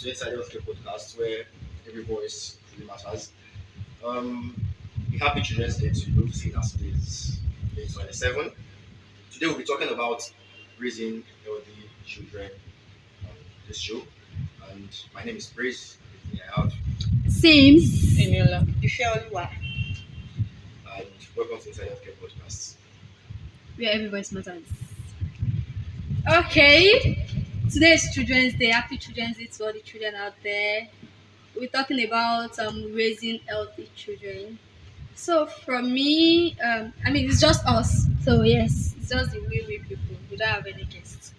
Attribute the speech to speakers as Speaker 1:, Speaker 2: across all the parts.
Speaker 1: to Inside Healthcare Podcast, where every voice really matters. Um, Happy Children's Day to you, seeing as it is day 27. Today we'll be talking about raising healthy children on this show. And my name is Grace. With me I have,
Speaker 2: Sims.
Speaker 3: Eniola.
Speaker 1: and welcome to Inside Healthcare Podcast.
Speaker 2: Where everybody's matters. Okay. Today is Children's Day. Happy Children's Day to all the children out there. We're talking about raising healthy children. So from me, it's just us. So yes, it's just the we people. We don't have any guests.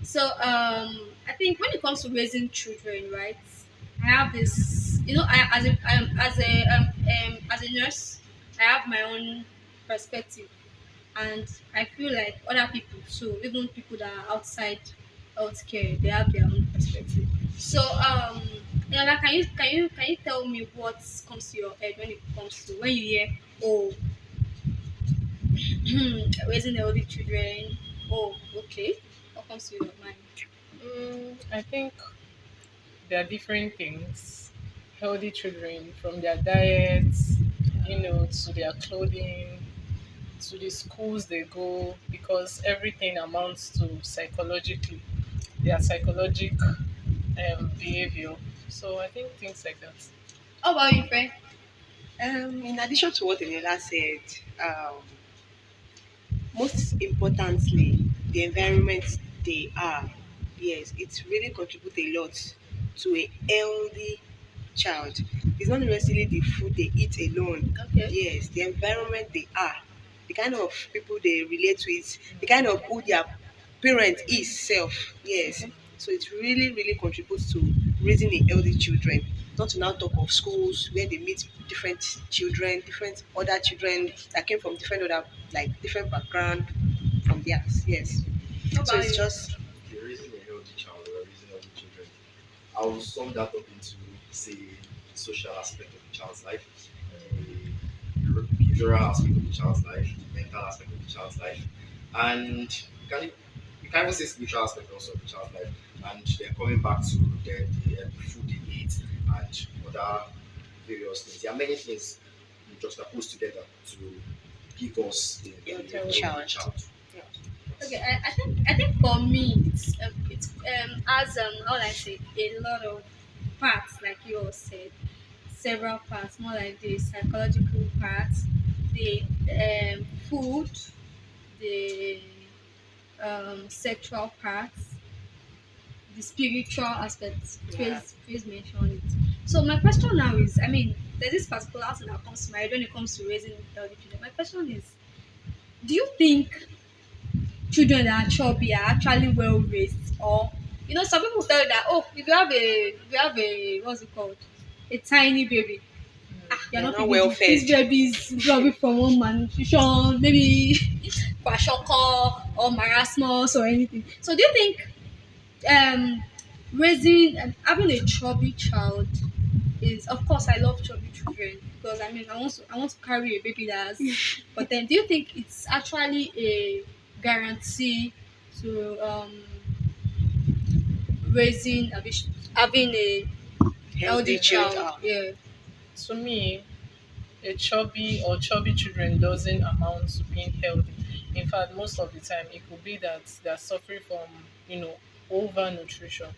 Speaker 2: So I think when it comes to raising children, right? I have this. As a nurse, I have my own perspective, and I feel like other people too, even people that are outside healthcare, they have their own perspective. So like, can you tell me what comes to your head when it comes to when you hear, oh, raising healthy children? Oh, okay. What comes to your mind?
Speaker 3: I think there are different things. Healthy children, from their diets, to their clothing, to the schools they go, because everything amounts to psychologically, their psychologic behavior. So I think things like that.
Speaker 2: How about you, friend?
Speaker 4: In addition to what Eniola said, most importantly, the environment they are. Yes, it really contributes a lot to a healthy child. It's not necessarily the food they eat alone.
Speaker 2: Okay.
Speaker 4: Yes, the environment they are, the kind of people they relate with, the kind of who their parent is self. Yes. So it really, really contributes to raising a healthy children. Not to now talk of schools where they meet different children, different other children that came from different other like different background from theirs. Yes.
Speaker 2: How
Speaker 4: So
Speaker 2: about
Speaker 4: it's
Speaker 2: you?
Speaker 4: just
Speaker 1: Okay, raising a healthy child or raising healthy children. I'll sum that up into, say, the social aspect of the child's life, the behavioral aspect of the child's life, the mental aspect of the child's life, and you can even say spiritual aspect also of the child's life. And then coming back to the food they eat and other various things. There are many things we juxtapose together to give us a healthy
Speaker 4: child.
Speaker 1: child.
Speaker 2: Okay, I think for me it's as how will I say, a lot of parts, like you all said, several parts, more like the psychological parts, the food, the sexual parts, the spiritual aspects.
Speaker 4: Yeah.
Speaker 2: Please mention it. So my question now is, there's this particular thing that comes to my head when it comes to raising healthy children. My question is, do you think children that are chubby are actually well raised? Or some people tell you that, oh, if you have a what's it called, a tiny baby, you're
Speaker 4: They're
Speaker 2: not
Speaker 4: not
Speaker 2: feeding
Speaker 4: well
Speaker 2: this
Speaker 4: fed.
Speaker 2: baby is probably from one malnutrition, maybe kwashiorkor or marasmus or anything. So do you think um raising having a chubby child is, of course, I love chubby children, because I want to carry a baby that's but then do you think it's actually a guarantee to raising having a
Speaker 4: Healthy
Speaker 2: healthy
Speaker 4: child.
Speaker 2: child? Yeah.
Speaker 3: To me, a chubby or chubby children doesn't amount to being healthy. In fact, most of the time, it could be that they're suffering from, overnutrition.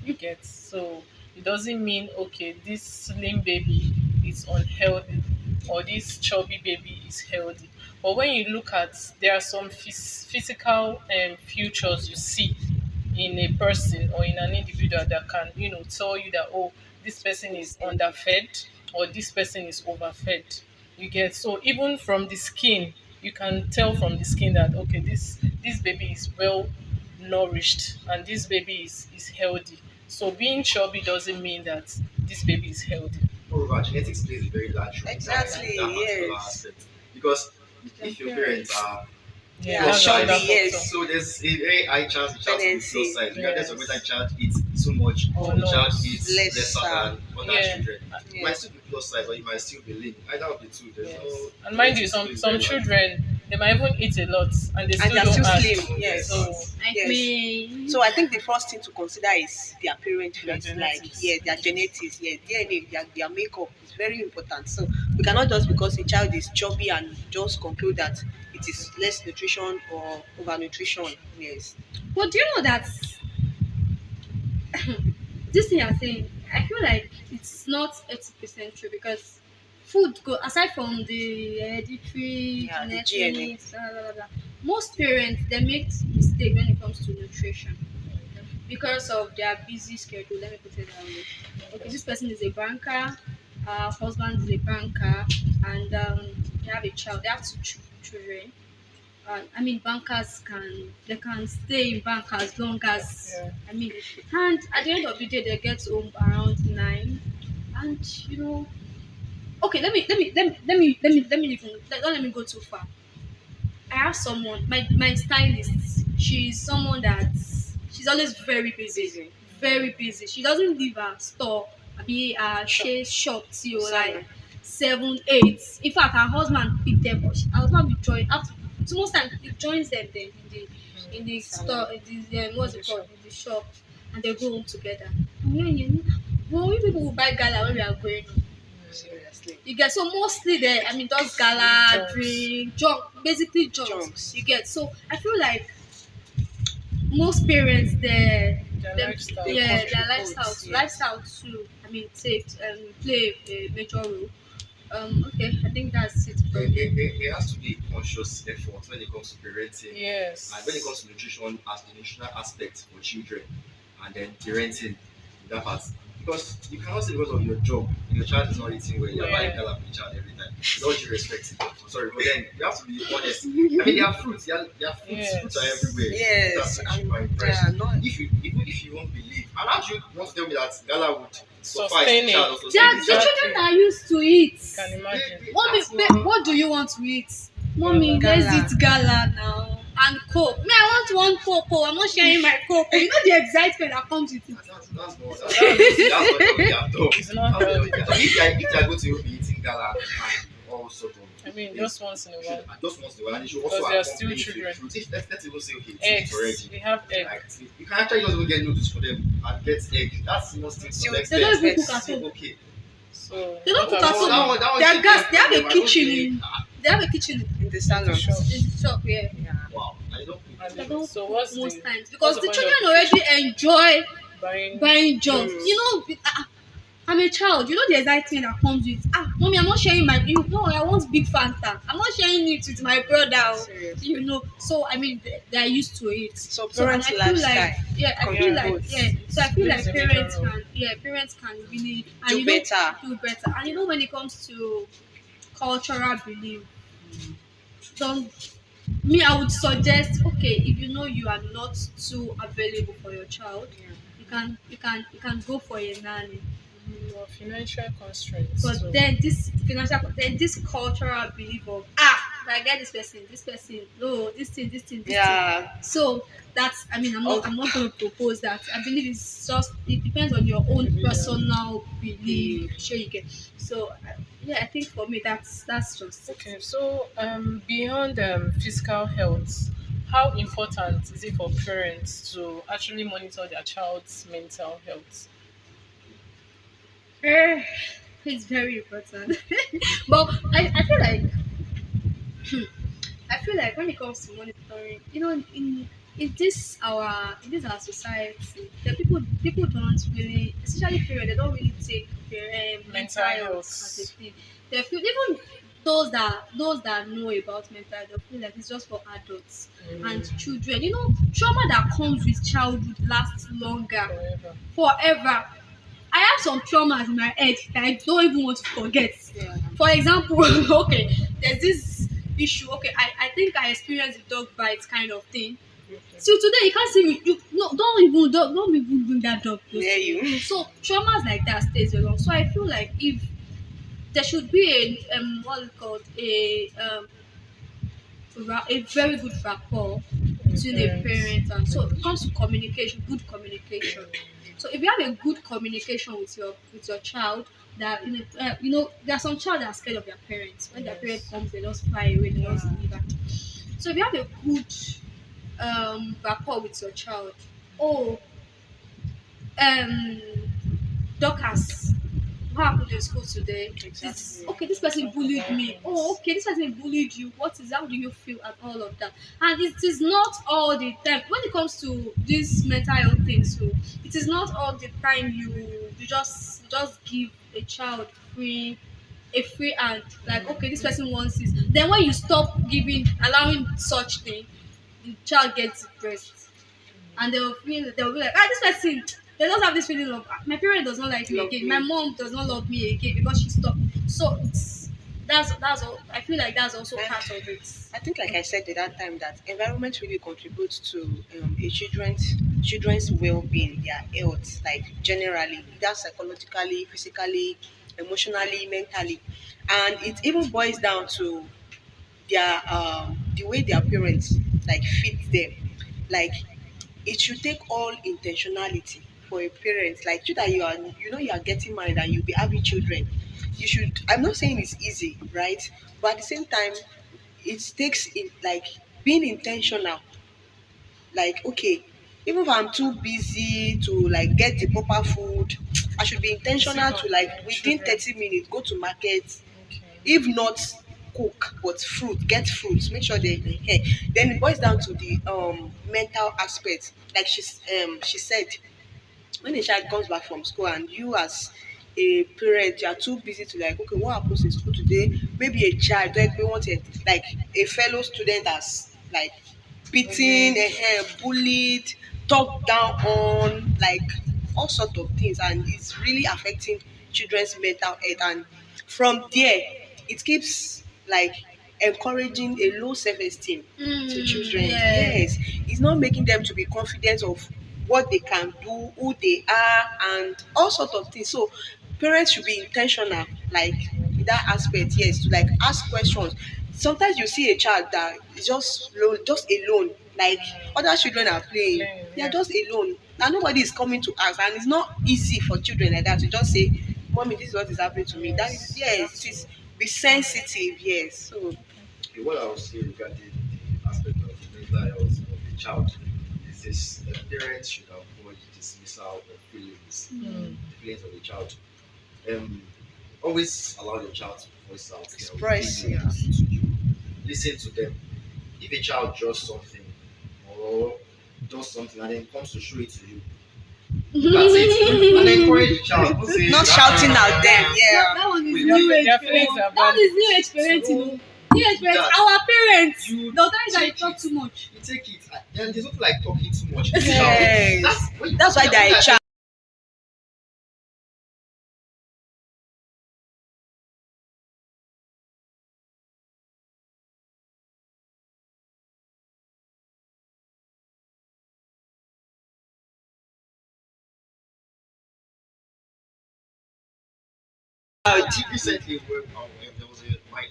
Speaker 3: You get, so it doesn't mean, okay, this slim baby is unhealthy or this chubby baby is healthy. But when you look at, there are some physical features you see in a person or in an individual that can, tell you that, oh, this person is underfed or this person is overfed. You get, so even from the skin, you can tell from the skin that, okay, this baby is well nourished and this baby is healthy. So being chubby doesn't mean that this baby is healthy.
Speaker 1: Moreover, genetics plays a very large role in
Speaker 4: Exactly.
Speaker 1: that particular
Speaker 4: Yes.
Speaker 1: aspect. Because
Speaker 3: Your
Speaker 1: if your parents
Speaker 3: parents.
Speaker 1: are
Speaker 3: Yeah,
Speaker 4: Are
Speaker 1: plus
Speaker 3: that's
Speaker 4: chubby.
Speaker 3: another
Speaker 1: size,
Speaker 3: factor.
Speaker 4: Yes.
Speaker 1: so there's a very high chance the child will be plus
Speaker 4: Tendency.
Speaker 1: size, regardless of whether the
Speaker 3: Yes.
Speaker 1: child eats too much
Speaker 3: Or
Speaker 1: or the
Speaker 3: not.
Speaker 1: child eats lesser
Speaker 4: Lesser.
Speaker 1: than other
Speaker 3: Yeah.
Speaker 1: children. You might
Speaker 4: Yes.
Speaker 1: still be plus size or you might still be lean. Either of the two. There's
Speaker 3: Yes.
Speaker 1: no
Speaker 3: And mind you,
Speaker 1: genetics
Speaker 3: some
Speaker 1: plays a
Speaker 3: some
Speaker 1: very large role.
Speaker 3: children they might even eat a lot and they
Speaker 4: And
Speaker 3: still
Speaker 4: they're
Speaker 3: don't
Speaker 4: still
Speaker 3: ask.
Speaker 4: slim.
Speaker 3: So
Speaker 4: Yes.
Speaker 2: Like
Speaker 4: Yes.
Speaker 2: me.
Speaker 4: So I think the first thing to consider is their parent
Speaker 3: Their
Speaker 4: first. Like,
Speaker 3: genetics.
Speaker 4: yeah, their genetics, yeah, DNA, their makeup is very important. So we cannot just because a child is chubby and just conclude that it is less nutrition or overnutrition. Yes.
Speaker 2: But do you know that this thing you're saying, I feel like it's not 80% true because food go aside from the hereditary
Speaker 4: Yeah, the GNA.
Speaker 2: genetics, blah, blah, blah, blah, most parents they make mistake when it comes to nutrition because of their busy schedule. Let me put it that way. Okay, this person is a banker, husband is a banker, and they have a child. They have two children. I mean, bankers can stay in bank as long as
Speaker 3: yeah.
Speaker 2: I mean, and at the end of the day, they get home around 9, and okay, let me even don't let me go too far. I have someone, my stylist. She's someone that she's always very busy,
Speaker 4: Busy.
Speaker 2: very busy. She doesn't leave her store, be
Speaker 4: Shop.
Speaker 2: shop till like
Speaker 4: Salon.
Speaker 2: 7, 8. In fact, her husband pick them up. Her husband will join after. So most times he joins them then in the
Speaker 4: Salon.
Speaker 2: store, in the what's
Speaker 3: In
Speaker 2: it
Speaker 3: the
Speaker 2: called,
Speaker 3: shop.
Speaker 2: in the shop, and they go home together. And when well, we people will buy gala when we are going home.
Speaker 4: Seriously.
Speaker 2: You get so mostly there. I mean, those gala
Speaker 3: Junks.
Speaker 2: drink, junk, basically junks.
Speaker 4: Junks.
Speaker 2: You get so I feel like most parents
Speaker 3: Their
Speaker 2: them
Speaker 3: lifestyle.
Speaker 4: They
Speaker 2: yeah their
Speaker 4: contribute. Yes.
Speaker 2: lifestyle too. I mean, take play a major role. Okay, I think that's it
Speaker 1: There,
Speaker 2: from
Speaker 1: there,
Speaker 2: me.
Speaker 1: there there has to be a conscious effort when it comes to parenting
Speaker 3: Yes.
Speaker 1: and when it comes to nutrition as the nutritional aspect for children and then parenting in that part. Because you cannot say because of your job, your child is not eating well, you're buying
Speaker 3: Yeah.
Speaker 1: gala for the child every time. With all due respect. I'm sorry, but then you have to be honest. I mean, there are fruits, fruits are
Speaker 3: Yes.
Speaker 1: everywhere.
Speaker 4: Yes.
Speaker 1: That's actually
Speaker 4: And
Speaker 1: quite
Speaker 4: they are
Speaker 1: impressive.
Speaker 4: not.
Speaker 1: If you even if you won't believe, and how do you want to tell me that gala would suffice the
Speaker 3: Sustain it.
Speaker 1: child or sustain the
Speaker 2: The
Speaker 1: child?
Speaker 2: children are used to it.
Speaker 3: You can imagine.
Speaker 2: Mommy,
Speaker 1: That's not-
Speaker 2: what do you want to eat? Mommy,
Speaker 3: Gala.
Speaker 2: let's
Speaker 4: Gala.
Speaker 2: eat gala now. And Coke. Me, I want one Coke. Oh, I'm not sharing my Coke. Oh. You know the excitement that comes with it.
Speaker 1: That's what they have done.
Speaker 3: It's not
Speaker 1: That's what
Speaker 3: healthy.
Speaker 1: they have done. If they are going to be eating gala and all sort of
Speaker 3: I mean,
Speaker 1: things,
Speaker 3: just once in a while.
Speaker 1: just once in a while, and they should
Speaker 3: Because
Speaker 1: also
Speaker 3: they are still
Speaker 1: accompany it
Speaker 3: children.
Speaker 1: with fruit. If let's even say okay, it's
Speaker 3: Eggs.
Speaker 1: already.
Speaker 3: We have egg.
Speaker 1: Like you can actually just go get noodles for them and get egg. That's not still to
Speaker 4: Still-
Speaker 1: some
Speaker 2: They don't
Speaker 1: extent.
Speaker 2: even cook at
Speaker 1: Still
Speaker 2: home.
Speaker 1: okay.
Speaker 3: So
Speaker 2: They don't
Speaker 3: what
Speaker 2: cook at
Speaker 3: about
Speaker 2: home.
Speaker 1: That one
Speaker 2: They are
Speaker 1: should
Speaker 2: gas.
Speaker 1: be
Speaker 2: They have a
Speaker 1: problem. I don't
Speaker 2: kitchen
Speaker 1: think-
Speaker 2: in. They have a kitchen
Speaker 4: In the salon.
Speaker 3: Shop.
Speaker 2: in the shop. Yeah.
Speaker 1: Wow, I don't cook.
Speaker 3: And
Speaker 2: They don't
Speaker 3: so
Speaker 2: cook
Speaker 3: what's
Speaker 2: most
Speaker 3: the
Speaker 2: times
Speaker 3: what's
Speaker 2: because
Speaker 3: the
Speaker 2: the
Speaker 3: point
Speaker 2: children
Speaker 3: of
Speaker 2: already enjoy
Speaker 3: buying
Speaker 2: buying junk.
Speaker 4: Mm.
Speaker 2: I'm a child. You know the excitement that comes with mommy, I'm not sharing my you know I want big Fanta. I'm not sharing it with my brother. Oh.
Speaker 4: Seriously.
Speaker 2: So I mean they are used to it.
Speaker 4: So
Speaker 2: So and
Speaker 4: parents'
Speaker 2: I feel
Speaker 4: lifestyle
Speaker 2: like I feel like
Speaker 4: contributes.
Speaker 2: so I feel
Speaker 3: Plays
Speaker 2: like
Speaker 3: a major role.
Speaker 2: parents can really
Speaker 4: Do better.
Speaker 2: do better. And when it comes to cultural belief, don't me I would suggest okay if you know you are not too available for your child, you can go for a nanny.
Speaker 3: Your financial constraints.
Speaker 2: But
Speaker 3: So
Speaker 2: then this cultural belief of if I get this person, no, this thing.
Speaker 4: Yeah.
Speaker 2: So that's I mean
Speaker 4: Oh,
Speaker 2: I'm not gonna propose that. I believe it's just it depends on your own
Speaker 3: Individual.
Speaker 2: personal belief.
Speaker 4: belief.
Speaker 2: Sure you get. So yeah, I think for me that's just it.
Speaker 3: okay, so beyond physical health, how important is it for parents to actually monitor their child's mental health?
Speaker 2: Eh, it's very important. But I feel like when it comes to monitoring, in this our society, the people don't really, especially parents, they don't really take mental
Speaker 3: Mental
Speaker 2: health
Speaker 3: health.
Speaker 2: as a thing. They feel even those that know about mental health, they feel like it's just for adults and children. Trauma that comes with childhood lasts longer
Speaker 3: Forever.
Speaker 2: forever. I have some traumas in my head that I don't even want to forget.
Speaker 4: Yeah.
Speaker 2: For example, okay, there's this issue. Okay, I think I experienced a dog bite kind of thing.
Speaker 3: Okay.
Speaker 2: Till today, you can't see me. You no, don't even bring that dog close
Speaker 4: Near
Speaker 2: to me.
Speaker 4: you.
Speaker 2: So traumas like that stays along. So I feel like if there should be what is it called a very good rapport between the parents and so it comes to communication, good communication. So if you have a good communication with your child, that there are some child that are scared of their parents. When their parent
Speaker 3: Yes.
Speaker 2: comes, they just fly away, they just
Speaker 3: Yeah.
Speaker 2: leave her. So if you have a good rapport with your child, oh, um Dorcas, what happened in school today? This
Speaker 4: Exactly.
Speaker 2: okay, this
Speaker 3: We'll
Speaker 2: person
Speaker 3: talk
Speaker 2: bullied
Speaker 3: about
Speaker 2: me. Oh,
Speaker 3: things.
Speaker 2: okay, this person bullied you. What is how do you feel and all of that? And it is not all the time when it comes to this mental health thing. So it is not all the time you just give a child free hand. Like okay, this person wants this. Then when you stop allowing such thing, the child gets depressed and they'll be like, this person they don't have this feeling of my parent does not like me
Speaker 4: Love
Speaker 2: again, my
Speaker 4: me.
Speaker 2: mom does not love me again because she stopped. So that's all. I feel like that's also
Speaker 4: And
Speaker 2: part of it.
Speaker 4: I think, like I said at that time, that environment really contributes to a children's well-being, their health, like generally, either psychologically, physically, emotionally, mentally, and it even boils down to their the way their parents like feed them. Like it should take all intentionality for a parent, like you, that you are getting married and you'll be having children. You should, I'm not saying it's easy, right? But at the same time, it takes in like being intentional. Like okay, even if I'm too busy to like get the proper food, I should be
Speaker 3: Sit
Speaker 4: intentional
Speaker 3: down
Speaker 4: to
Speaker 3: with
Speaker 4: like
Speaker 3: my
Speaker 4: within
Speaker 3: children.
Speaker 4: 30 minutes go to market.
Speaker 3: Okay.
Speaker 4: If not cook, but fruit, get fruits, make sure they then it boils down to the mental aspect. Like she said, when a child comes back from school and you as a parent, you are too busy to like, okay, what happens in school today? Maybe a child like we wanted like a fellow student has like beaten,
Speaker 3: Bullied.
Speaker 4: bullied, talked down on, like all sort of things, and it's really affecting children's mental health. And from there, it keeps like encouraging a low self-esteem to children.
Speaker 2: Yeah.
Speaker 4: Yes, it's not making them to be confident of what they can do, who they are, and all sort of things. So parents should be intentional, like in that aspect, yes, to like ask questions. Sometimes you see a child that is just alone, like other children are playing,
Speaker 3: Playing,
Speaker 4: they are
Speaker 3: yeah.
Speaker 4: just alone, and nobody is coming to ask. And it's not easy for children like that to just say, "Mommy, this is what is happening to me." That is,
Speaker 3: Yes. They have
Speaker 4: yes, it
Speaker 3: to.
Speaker 4: is, be sensitive, yes. So
Speaker 1: Okay, what I would say regarding the aspect of the mental health of the child is this: the parents should avoid dismissal of feelings,
Speaker 3: Mm.
Speaker 1: the feelings of the child. Um, always allow your child to voice out their
Speaker 4: express, yeah.
Speaker 1: opinions to you. Listen to them. If a child does something or does something and then comes to show it to you, look at it and encourage the child. Don't say,
Speaker 4: Not shouting out them,
Speaker 2: that,
Speaker 4: yeah.
Speaker 2: that one is
Speaker 1: Wait,
Speaker 2: new age
Speaker 3: Their
Speaker 2: parents.
Speaker 3: feelings are
Speaker 2: That one
Speaker 3: valid.
Speaker 2: is new age parenting.
Speaker 1: don't
Speaker 2: New age
Speaker 1: do
Speaker 2: parents.
Speaker 1: that.
Speaker 2: Our parents.
Speaker 1: You
Speaker 2: They'll tell you that you
Speaker 1: take
Speaker 2: talk
Speaker 1: it.
Speaker 2: too much.
Speaker 1: You take it. And there's nothing like talking too much to the child.
Speaker 4: Yes,
Speaker 1: When
Speaker 4: that's why they're a child.
Speaker 1: Recently, there was my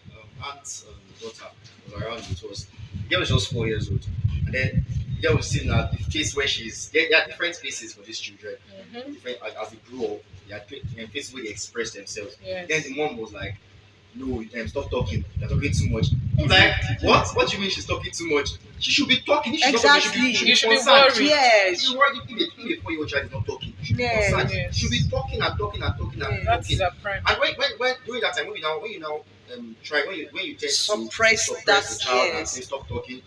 Speaker 1: aunt's daughter was around. The girl was just 4 years old, and then the girl was seeing that the face where she's there are different faces for these children. Different as they grow up, there are faces where they express themselves. Then
Speaker 3: Yes.
Speaker 1: the mom was like, "No, stop talking. You're talking too much." I'm like,
Speaker 2: Exactly.
Speaker 1: "What? What do you mean she's talking too much? She should be talking. If she's not talking,
Speaker 4: Exactly.
Speaker 1: she
Speaker 3: You
Speaker 1: should
Speaker 3: should
Speaker 1: be
Speaker 3: be
Speaker 1: concerned.
Speaker 3: worried.
Speaker 1: She
Speaker 4: Yes,
Speaker 1: should be worried if a 4-year-old child is not talking. She should be
Speaker 4: yes,
Speaker 1: concerned.
Speaker 3: Yes.
Speaker 1: She should be talking and talking and talking and
Speaker 3: That is
Speaker 1: talking.
Speaker 3: a prime.
Speaker 1: And when during that time when you now try when you tend to
Speaker 4: suppress that,
Speaker 1: suppress the child and say
Speaker 4: yes.
Speaker 1: stop talking,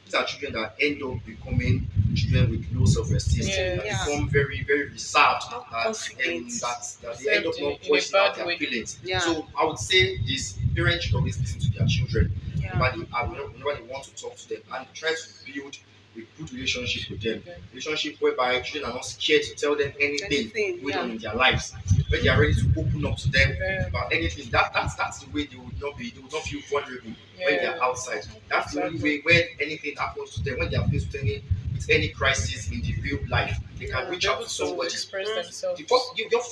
Speaker 1: these are children that end up becoming children with low self-esteem,
Speaker 4: Esteem,
Speaker 1: that
Speaker 4: yeah.
Speaker 3: Yes.
Speaker 1: become very very reserved,
Speaker 4: Not
Speaker 1: that
Speaker 4: confident.
Speaker 1: that they end
Speaker 3: Reserved
Speaker 1: up not
Speaker 3: in a
Speaker 1: voicing out
Speaker 3: bad
Speaker 1: their
Speaker 3: way.
Speaker 1: feelings.
Speaker 4: Yeah,
Speaker 1: So I would say this: parents should always listen to their children
Speaker 4: yeah.
Speaker 1: whenever they want to talk to them, and try to build a good relationship with them.
Speaker 3: With them.
Speaker 1: Relationship whereby children are not scared to tell them anything
Speaker 4: Anything,
Speaker 1: going
Speaker 4: yeah.
Speaker 1: on in their lives, where they are ready to open up to them
Speaker 3: Them.
Speaker 1: about anything. That's the way they would not feel vulnerable when they are
Speaker 3: Yeah.
Speaker 1: outside. That's the only
Speaker 3: Exactly.
Speaker 1: way when anything happens to them, when they are faced with any crisis in the real life, they can
Speaker 3: Yeah.
Speaker 1: reach
Speaker 3: Be
Speaker 1: out
Speaker 3: able
Speaker 1: to
Speaker 3: to
Speaker 1: somebody.
Speaker 3: express
Speaker 1: The
Speaker 3: themselves.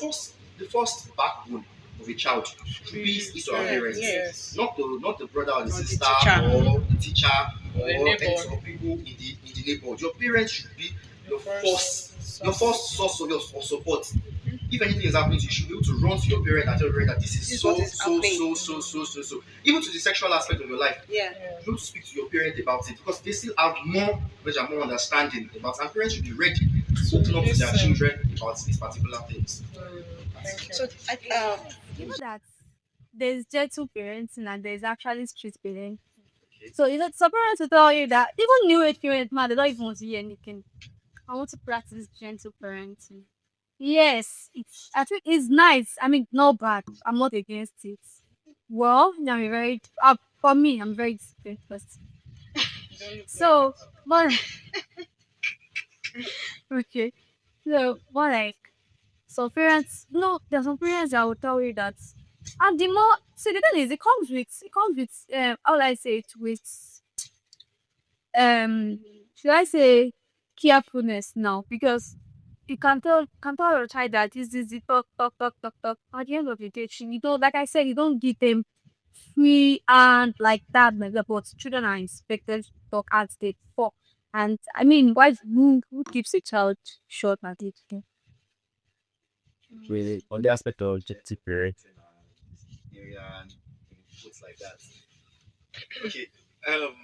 Speaker 1: first the first backbone of a child should be his or her
Speaker 3: Parent.
Speaker 1: parents,
Speaker 3: Yes.
Speaker 1: not the brother or the
Speaker 4: Or the
Speaker 1: sister
Speaker 4: teacher.
Speaker 1: or the teacher
Speaker 3: Or a
Speaker 1: or any
Speaker 3: neighbor.
Speaker 1: sort of people in the neighborhood. Your parents should be
Speaker 3: The
Speaker 1: your
Speaker 3: first
Speaker 1: first your
Speaker 3: source.
Speaker 1: first source of support. if anything is happening to you, you should be able to run to your parent and tell your parent that this is
Speaker 4: This is what
Speaker 1: so,
Speaker 4: is
Speaker 1: so,
Speaker 4: happening.
Speaker 1: so, so, so, so, so. Even to the sexual aspect of your life,
Speaker 4: Yeah.
Speaker 3: Yeah.
Speaker 1: you need to speak to your parent about it because they still have more knowledge and more understanding about, and parents should be ready to open up to their
Speaker 3: Listen.
Speaker 1: children about these particular things.
Speaker 3: Thank you.
Speaker 4: So
Speaker 2: You know that there's gentle parenting and there's actually strict parenting.
Speaker 1: Okay.
Speaker 2: So you know some parents will tell you that even new age parents, man, they don't even want to hear anything. I want to practice gentle parenting. Yes, I think it's nice. I mean, not bad. I'm not against it. Well, I'm a very for me, I'm very disciplined person.
Speaker 3: You don't look like
Speaker 2: So, but okay. So, more like some parents, no, there's some parents that will tell you that, and the more, see, the thing is, it comes with, how will I say it, with, should I say, carefulness now, because you can tell your child that this is the talk, talk, talk, talk, talk. At the end of the day, you don't, like I said, you don't give them free and like that, but children are expected to talk as they talk. And I mean, who keeps a child short at it?
Speaker 5: Really, on the aspect of gentle parent,
Speaker 1: Area and things like that. Okay. Um.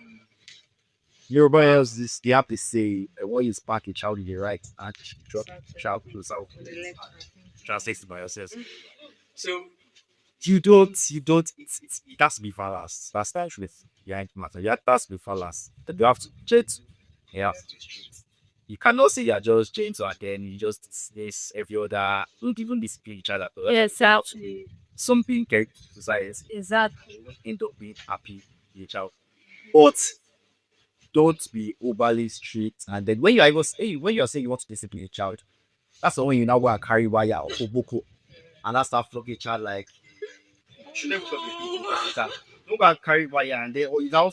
Speaker 5: Yoruba else this they have to say when you spark a child in the right and drop
Speaker 3: exactly.
Speaker 5: child closer.
Speaker 4: on the left hand.
Speaker 5: Translates by yourself.
Speaker 1: So
Speaker 5: You don't it has to be balanced. That's the truth behind the matter. You have to be balanced. Then you have to change. Yeah. You cannot say you're just chained to and then you just this every other look even the spiritual that
Speaker 2: Yes, actually,
Speaker 5: something can society
Speaker 2: exactly.
Speaker 5: end up being happy with your child. But don't be overly strict. And then when you are even hey, when you are saying you want to discipline a child, that's the when you now go and carry wire or boko and that's start flogging a child like
Speaker 1: should never forget people.
Speaker 5: that. Don't go and carry wire and then or you now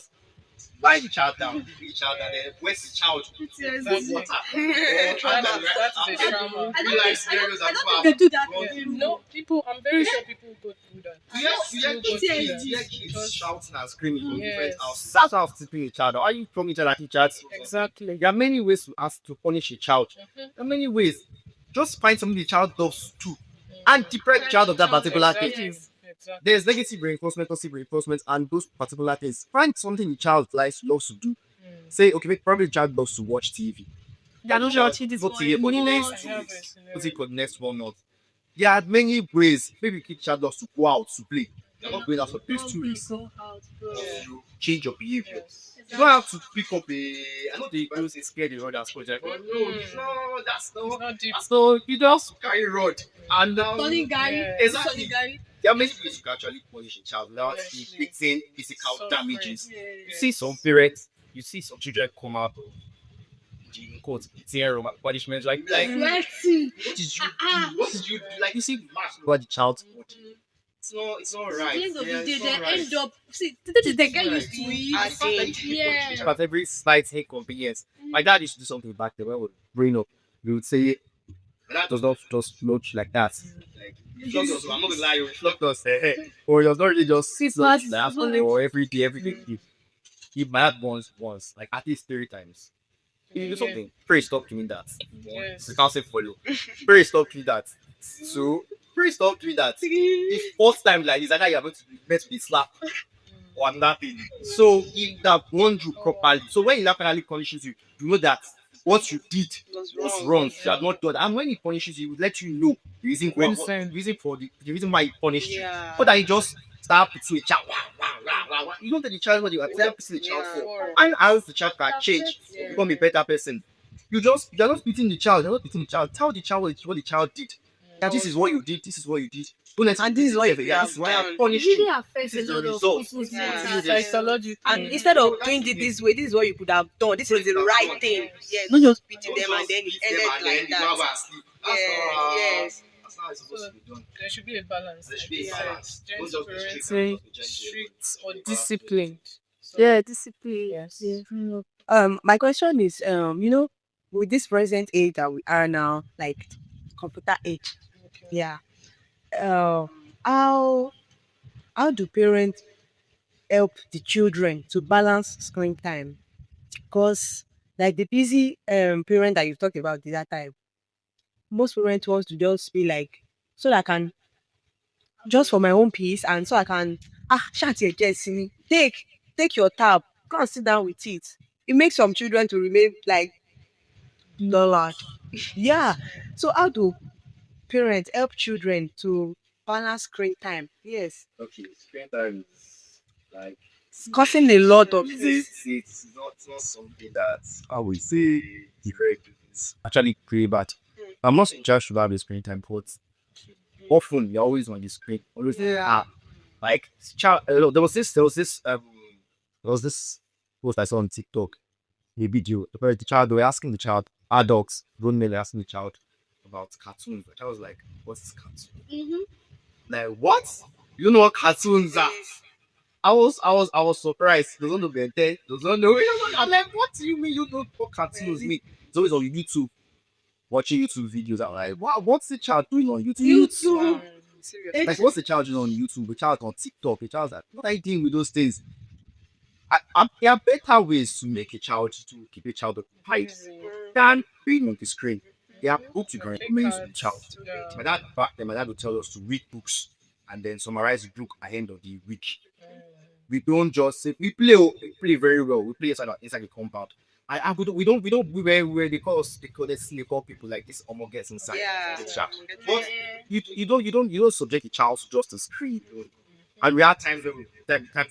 Speaker 5: lie the child down.
Speaker 1: Leave the child and then where's the child? Put
Speaker 3: Exactly.
Speaker 1: water. Or try
Speaker 3: That
Speaker 1: to
Speaker 3: is, that is a trauma.
Speaker 1: real life scenarios that people
Speaker 2: They
Speaker 1: have
Speaker 2: do that.
Speaker 1: gone
Speaker 3: Yeah.
Speaker 1: through.
Speaker 3: No, people. I'm very sure people go through that.
Speaker 1: Yes, you hear
Speaker 3: People go through
Speaker 1: kids,
Speaker 3: that.
Speaker 1: you hear kids
Speaker 3: Just-
Speaker 1: shouting and screaming from different
Speaker 3: Yes.
Speaker 1: houses.
Speaker 5: That's how discipline a child. Are you from each other teachers?
Speaker 3: Exactly.
Speaker 5: There are many ways to ask to punish a child. There are many ways. Just find something the child does too. And deprive the child of that particular thing.
Speaker 3: Exactly. Exactly.
Speaker 5: There's negative reinforcement, positive reinforcement, and those particular things. Find something the child likes, loves to do. Say, okay, probably the child loves to watch TV.
Speaker 2: They're not watching this
Speaker 5: Not TV for the
Speaker 2: one.
Speaker 5: next
Speaker 3: I
Speaker 5: 2
Speaker 3: have
Speaker 5: weeks.
Speaker 3: a
Speaker 5: Put
Speaker 3: scenario.
Speaker 5: it for the next 1 month. There are many ways. Maybe kid child loves to go out to play. They're not going out for these 2 weeks.
Speaker 2: Go out, bro.
Speaker 3: Yeah.
Speaker 1: You
Speaker 5: Change your behavior.
Speaker 3: Yes.
Speaker 5: You don't have to pick up a. I know they use a scared the others project.
Speaker 1: but no, no, that's
Speaker 3: It's
Speaker 1: not.
Speaker 3: not deep.
Speaker 5: So you just
Speaker 1: Carry rod.
Speaker 5: and
Speaker 1: Now,
Speaker 2: Tony Gary.
Speaker 3: Yeah.
Speaker 5: Exactly.
Speaker 2: Tony Gary.
Speaker 5: there are many ways you can actually punish a child without
Speaker 3: Yes,
Speaker 5: inflicting physical
Speaker 3: Suffering.
Speaker 5: damages.
Speaker 2: Yeah.
Speaker 5: You see some parents, you see some children come out in quote zero punishment like
Speaker 2: Flexing.
Speaker 5: what did you
Speaker 2: Ah.
Speaker 5: do? What did you do? Like you see over the child's body.
Speaker 1: it's not
Speaker 2: At
Speaker 1: right.
Speaker 2: the end of
Speaker 1: Yeah,
Speaker 2: the day,
Speaker 1: it's
Speaker 2: they
Speaker 1: not right.
Speaker 2: end up. See, they get used to
Speaker 1: Right.
Speaker 2: it. Yeah.
Speaker 5: But every slight inconvenience. My dad used to do something back then when we were growing up. We would say
Speaker 1: That
Speaker 5: does not just float like that.
Speaker 1: like flogged us. I'm not gonna lie, you
Speaker 5: Flogged us, or it was not really just
Speaker 2: Christmas,
Speaker 5: like
Speaker 2: Sunday.
Speaker 5: or every day, every day. He might have once, like at least 3 times. If you do something, pray stop doing that.
Speaker 3: Yes.
Speaker 5: You can't say follow. Pray stop doing that. So pray stop doing that. If first time like this, either you're going to be meant to be slapped or nothing. So if that one you properly. So when he finally punishes you, you know that what you did was wrong. You had not done that. And when he punishes you, he will let you know the reason why the reason for the reason why he punished you.
Speaker 4: Yeah.
Speaker 5: But that he just start to a child. You don't tell the child what you are telling the child for. And as the child can change, become a better person. You're not beating the child, you're not beating the child. Tell the child what the child did. That this is what you did, this is what you did. Don't let
Speaker 4: And this is what you
Speaker 5: yeah,
Speaker 4: have
Speaker 5: this is why I
Speaker 4: done.
Speaker 5: punished
Speaker 2: It really
Speaker 5: you.
Speaker 2: affects
Speaker 5: This is
Speaker 2: a
Speaker 5: the
Speaker 2: lot of
Speaker 5: result.
Speaker 2: people's
Speaker 4: Yeah.
Speaker 2: mental
Speaker 3: It's
Speaker 2: health.
Speaker 3: psychology.
Speaker 4: And instead of doing it this way, this is what you could have done. This is the right thing. Yes.
Speaker 5: Not just
Speaker 4: Beating them and then it ended like
Speaker 1: you go
Speaker 4: that.
Speaker 1: and sleep.
Speaker 4: Yes.
Speaker 1: That's not how it's supposed to be done.
Speaker 3: There should be a balance.
Speaker 1: There should
Speaker 3: like
Speaker 1: be
Speaker 3: you
Speaker 1: a
Speaker 3: said.
Speaker 1: balance. Don't
Speaker 3: Gentle
Speaker 1: just be strict
Speaker 3: parenting,
Speaker 1: and just be gentle.
Speaker 3: strict or disciplined. So,
Speaker 2: Yeah, discipline.
Speaker 3: Yes.
Speaker 2: Yeah.
Speaker 4: My question is, with this present age that we are now, like computer age,
Speaker 3: okay.
Speaker 4: yeah. Um, how do parents help the children to balance screen time? Because like the busy parent that you talked about the that time, most parents want to just be like so that I can just for my own peace and so I can shout your Jesse. Take your tab, go and sit down with it. It makes some children to remain like dullard. Yeah. So how do parents help children to balance screen time? Yes.
Speaker 5: Okay, screen time is like
Speaker 4: It's causing a lot of
Speaker 5: it's not something that I would say is very good. It's actually pretty bad. I'm not saying child should have a screen time, but often you're always on the screen. Always like child. There was this post I saw on TikTok, a video. The child, they were asking the child, adults, grown men were asking the child about cartoons. The child was like, "What's this cartoon?"
Speaker 2: Mm-hmm.
Speaker 5: Like, what? You know what cartoons are? I was surprised. Those don't know Ben 10. Those don't know. I'm like, what do you mean you don't know what cartoons mean? It's always on YouTube, watching YouTube videos. I'm like, what's the child doing on YouTube?
Speaker 2: YouTube.
Speaker 4: serious.
Speaker 5: Like, what's the child doing on YouTube? The child on TikTok. The child's like, what are you doing with those things? There are better ways to make a child to keep a child occupied than being on the screen. There are books you can
Speaker 3: Play
Speaker 5: recommend to the child.
Speaker 3: cards. Yeah.
Speaker 5: My dad would tell us to read books and then summarize the book at the end of the week. We don't just say we play very well. We play inside the compound. We don't where they call people like this gets inside.
Speaker 4: Yeah.
Speaker 5: The chat. But you don't subject a child to just a screen. And we had times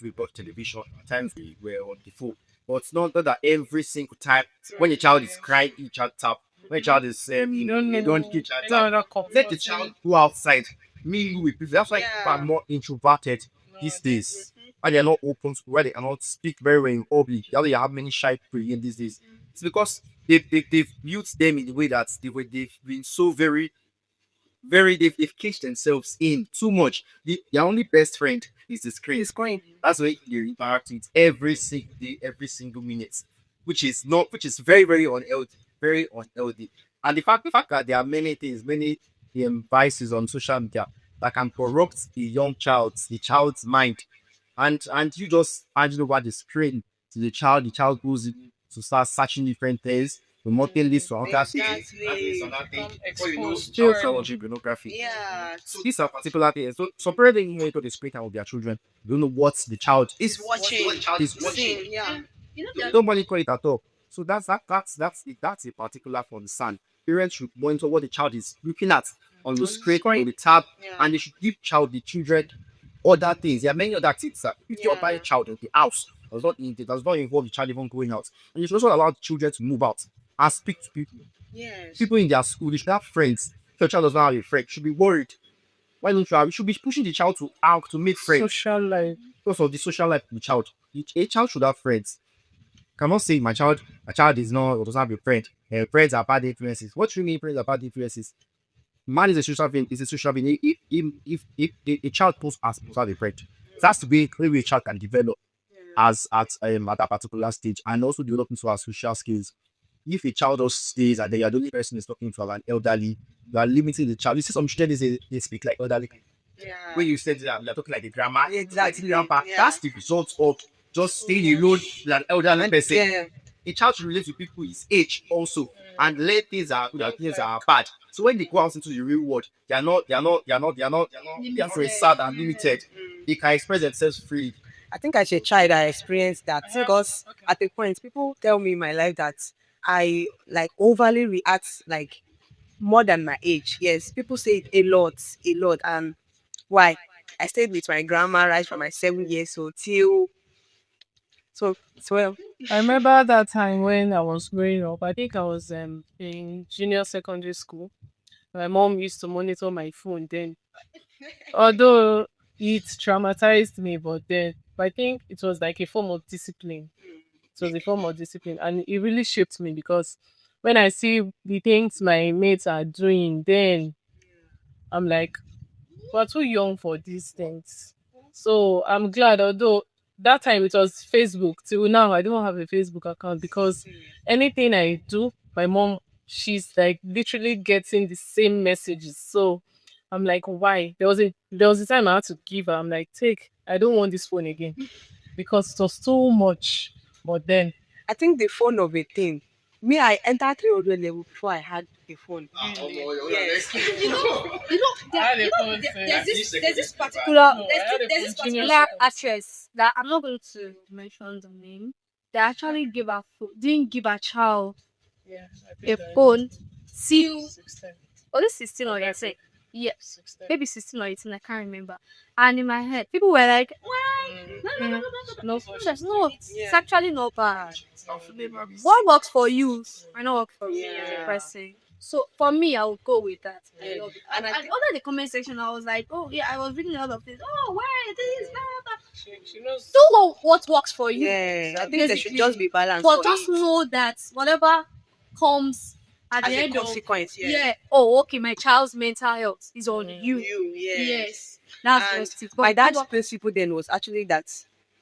Speaker 5: we watch television, times we were on the phone. But it's not that every single time when a child is crying, you child tap. When a child is you don't get child tap. Let the child go outside. Me, you with people. That's why people are more introverted these days. Why they are not open to why they cannot speak very well in public. Why they have many shy people in these days. It's because they've built them in the way that they've been so they've caged themselves in too much. Their only best friend is the screen.
Speaker 4: It's going.
Speaker 5: That's why they interact with every single day, every single minute, which is very, very unhealthy, very unhealthy. And the fact that there are many things, many vices on social media that can corrupt the child's mind, and you just hand over the screen to the child goes in to start searching different things. The nothing leads to another thing.
Speaker 4: Exactly.
Speaker 5: That is another thing.
Speaker 3: Become
Speaker 5: Before you know,
Speaker 3: exposed
Speaker 5: child
Speaker 3: early.
Speaker 5: watching pornography.
Speaker 4: Yeah.
Speaker 5: So these are particular things. So some parents don't monitor the screen time of their children. They don't know what the child
Speaker 4: It's watching.
Speaker 5: what the child is watching.
Speaker 4: Seeing. Yeah.
Speaker 2: You know
Speaker 5: They
Speaker 2: that.
Speaker 5: don't monitor it at all. So that's a particular concern. Parents should monitor what the child is looking at on the screen, on the tab,
Speaker 4: Yeah.
Speaker 5: and they should give the children other things. There are many other activities that if you buy a child in the house does not involve the child even going out. And you should also allow the children to move out and speak to people.
Speaker 4: Yes.
Speaker 5: People in their school, they should have friends. If your child does not have a friend, you should be worried. Why don't you have? You should be pushing the child to out to make friends
Speaker 3: Social life.
Speaker 5: because of the social life of the child. A child should have friends. Cannot say my child is not or doesn't have a friend. Friends are bad influences. What do you mean friends are bad influences? Man is a social being. Is a social being. If a child supposed to have a friend, it has to be the way a child can develop as at a particular stage and also develop into our social skills. If a child just stays and then you're the only person is talking to an elderly, you are limiting the child. You see some children they speak like elderly.
Speaker 4: Yeah.
Speaker 5: When you said that, they're talking like a grandma,
Speaker 4: Exactly.
Speaker 5: like the grandpa.
Speaker 4: Yeah.
Speaker 5: That's the result of just staying alone with an elderly person.
Speaker 4: Yeah.
Speaker 5: A child should relate to people his age also and let things are good and things are bad. So when they go out into the real world, they are very sad and limited. They can express themselves freely.
Speaker 4: I think as a child, I experienced that because
Speaker 3: Okay.
Speaker 4: at a point, people tell me in my life that I like overly react like more than my age. Yes, people say it a lot. And why? I stayed with my grandma right from my 7 years old till well.
Speaker 3: I remember that time when I was growing up. I think I was in junior secondary school. My mom used to monitor my phone then. Although it traumatized me, but I think it was like a form of discipline. It was a form of discipline, and it really shaped me because when I see the things my mates are doing, then I'm like, we're too young for these things. So I'm glad, although that time it was Facebook. Till now, I don't have a Facebook account because anything I do, my mom, she's like literally getting the same messages. So I'm like, why? There was a time I had to give her. I'm like, take. I don't want this phone again because it was too much. But then,
Speaker 4: I think the phone of a thing Me, I entered 300 level before I had a phone.
Speaker 1: Yes.
Speaker 3: I had a phone
Speaker 2: there's
Speaker 3: since.
Speaker 2: this particular
Speaker 3: No, I had a
Speaker 2: there's this
Speaker 3: phone junior
Speaker 2: particular
Speaker 3: secondary.
Speaker 2: actress that I'm not going to mention the name. They actually didn't give her child
Speaker 3: Yeah, I
Speaker 2: a
Speaker 3: think I know.
Speaker 2: phone till
Speaker 3: 16.
Speaker 2: only 16 or
Speaker 3: Okay,
Speaker 2: 18. Yes,
Speaker 3: 16.
Speaker 2: maybe 16 or 18, I can't remember. And in my head, people were like,
Speaker 3: Mm.
Speaker 2: no,
Speaker 3: So
Speaker 2: just
Speaker 3: she's
Speaker 2: no, it's
Speaker 4: Yeah.
Speaker 2: actually not bad.
Speaker 3: Mm.
Speaker 2: What works for you might not work for me as a
Speaker 3: Yeah.
Speaker 2: person. So for me, I would go with that. I
Speaker 3: Yeah.
Speaker 2: love it.
Speaker 4: And
Speaker 2: And,
Speaker 4: I
Speaker 2: and
Speaker 4: think
Speaker 2: under the comment section, I was like, oh yeah, I was reading a lot of things. Oh, why this? Blah, blah, blah.
Speaker 3: She knows.
Speaker 2: Do what works for you.
Speaker 4: yeah, I
Speaker 3: Exactly.
Speaker 4: think there should just be
Speaker 2: Basically,
Speaker 4: balance
Speaker 2: but
Speaker 4: for
Speaker 2: just
Speaker 4: it
Speaker 2: know that whatever comes at the
Speaker 4: as a
Speaker 2: end of
Speaker 4: consequence. Yeah.
Speaker 2: yeah, oh okay, my child's mental health is on
Speaker 3: Mm.
Speaker 2: you.
Speaker 4: You, yes.
Speaker 2: Yes, that's
Speaker 4: And
Speaker 2: just it.
Speaker 4: my
Speaker 2: But
Speaker 4: dad's principle then was actually that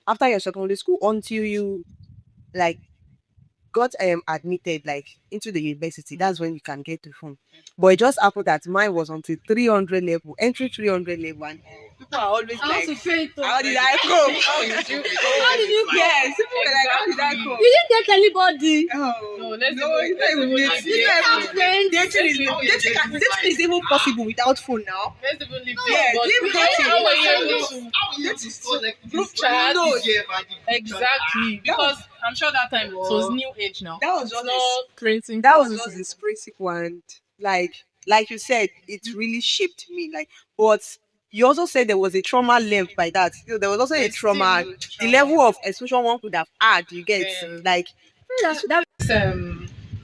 Speaker 4: after your secondary school, until you like got admitted like into the university, that's when you can get the phone. But it just happened that mine was until 300 level, entry 300 level, and people are always
Speaker 2: I
Speaker 4: like,
Speaker 2: want to faint.
Speaker 4: how did I cope?
Speaker 3: How did you?
Speaker 2: How did you?
Speaker 4: Yes, people were like, how did I
Speaker 3: Exactly.
Speaker 4: cope?
Speaker 2: You didn't get anybody.
Speaker 4: Oh,
Speaker 3: No, let's
Speaker 4: no,
Speaker 3: even-
Speaker 4: it's
Speaker 3: let's
Speaker 4: not even
Speaker 3: even
Speaker 4: dating.
Speaker 3: leave
Speaker 4: You don't
Speaker 3: dating.
Speaker 4: have friends. Dating is
Speaker 3: Let's leave
Speaker 4: dating is even possible without phone now.
Speaker 3: Let's even leave
Speaker 4: Yeah,
Speaker 3: this. But
Speaker 4: leave
Speaker 3: how,
Speaker 4: dating.
Speaker 3: how were you
Speaker 1: How
Speaker 3: able to?
Speaker 1: you to so like
Speaker 3: Group chat.
Speaker 4: No,
Speaker 3: Exactly. Because I'm sure that time it was new age now.
Speaker 4: that was
Speaker 3: It's
Speaker 4: just
Speaker 3: not printing.
Speaker 4: that was just his principle, and like you said, it really shaped me. Like, but you also said there was a trauma left by that. You know, there was also a
Speaker 3: There's
Speaker 4: trauma.
Speaker 3: still
Speaker 4: The
Speaker 3: trauma.
Speaker 4: level of exposure one could have had, you get
Speaker 3: Yeah.
Speaker 4: like
Speaker 2: That